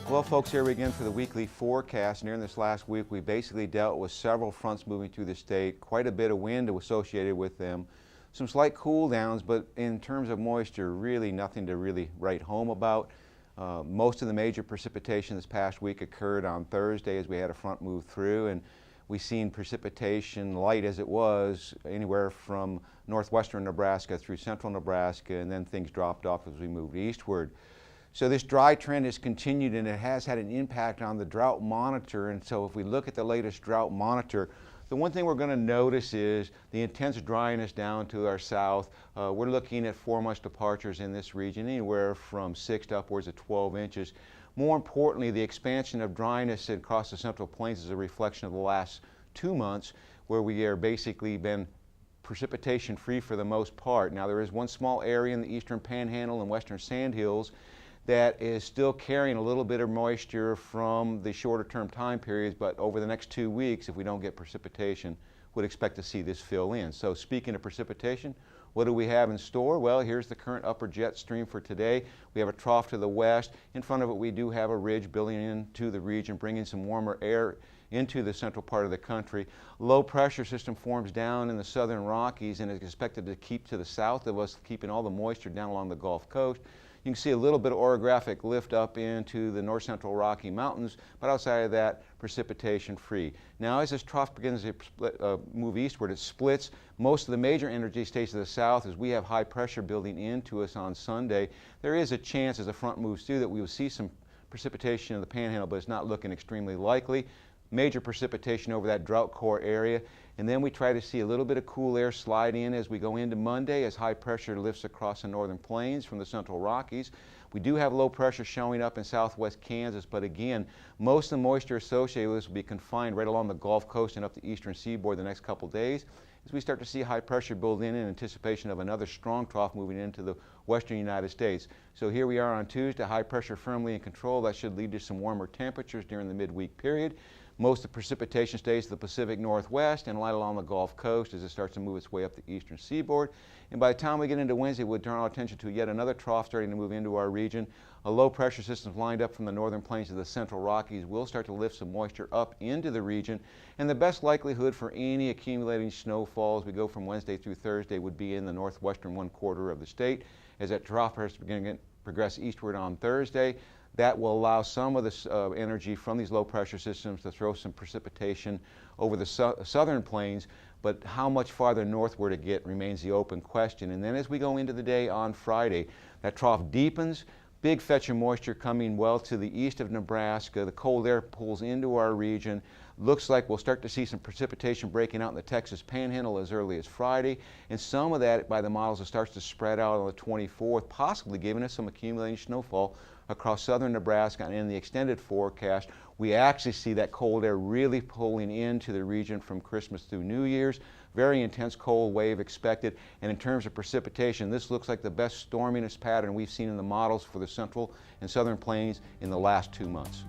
Well, folks, here we again for the weekly forecast. And during this last week, we basically dealt with several fronts moving through the state, quite a bit of wind associated with them, some slight cool downs, but in terms of moisture, really nothing to really write home about. Most of the major precipitation this past week occurred on Thursday as we had a front move through, and we've seen precipitation, light as it was, anywhere from northwestern Nebraska through central Nebraska, and then things dropped off as we moved eastward. So this dry trend has continued, and it has had an impact on the drought monitor. And so if we look at the latest drought monitor, the one thing we're going to notice is the intense dryness down to our south. We're looking at 4-month departures in this region, anywhere from 6 to upwards of 12 inches. More importantly, the expansion of dryness across the Central Plains is a reflection of the last 2 months, where we are basically been precipitation free for the most part. Now, there is one small area in the eastern Panhandle and western Sandhills that is still carrying a little bit of moisture from the shorter term time periods, but over the next 2 weeks, if we don't get precipitation, would expect to see this fill in. So speaking of precipitation, what do we have in store? Well, here's the current upper jet stream for today. We have a trough to the west. In front of it, we do have a ridge building into the region, bringing some warmer air into the central part of the country. Low pressure system forms down in the southern Rockies and is expected to keep to the south of us, keeping all the moisture down along the Gulf Coast. You can see a little bit of orographic lift up into the north central Rocky Mountains, but outside of that, precipitation free. Now, as this trough begins to move eastward, it splits. Most of the major energy stays to the south. As we have high pressure building into us on Sunday, there is a chance as the front moves through that we will see some precipitation in the Panhandle, but it's not looking extremely likely. Major precipitation over that drought core area. And then we try to see a little bit of cool air slide in as we go into Monday as high pressure lifts across the northern plains from the central Rockies. We do have low pressure showing up in southwest Kansas, but again, most of the moisture associated with this will be confined right along the Gulf Coast and up the eastern seaboard the next couple days as we start to see high pressure build in anticipation of another strong trough moving into the western United States. So here we are on Tuesday, high pressure firmly in control. That should lead to some warmer temperatures during the midweek period. Most of the precipitation stays to the Pacific Northwest and light along the Gulf Coast as it starts to move its way up the eastern seaboard. And by the time we get into Wednesday, we'll turn our attention to yet another trough starting to move into our region. A low pressure system lined up from the northern plains to the central Rockies will start to lift some moisture up into the region. And the best likelihood for any accumulating snowfall as we go from Wednesday through Thursday would be in the northwestern 1/4 of the state. As that trough starts to progress eastward on Thursday, that will allow some of this energy from these low pressure systems to throw some precipitation over the southern plains, but how much farther northward it get remains the open question. And then as we go into the day on Friday, that trough deepens, big fetch of moisture coming well to the east of Nebraska. The cold air pulls into our region. Looks like we'll start to see some precipitation breaking out in the Texas Panhandle as early as Friday, and some of that by the models it starts to spread out on the 24th, possibly giving us some accumulating snowfall across southern Nebraska. And in the extended forecast, we actually see that cold air really pulling into the region from Christmas through New Year's. Very intense cold wave expected. And in terms of precipitation, this looks like the best storminess pattern we've seen in the models for the central and southern plains in the last 2 months.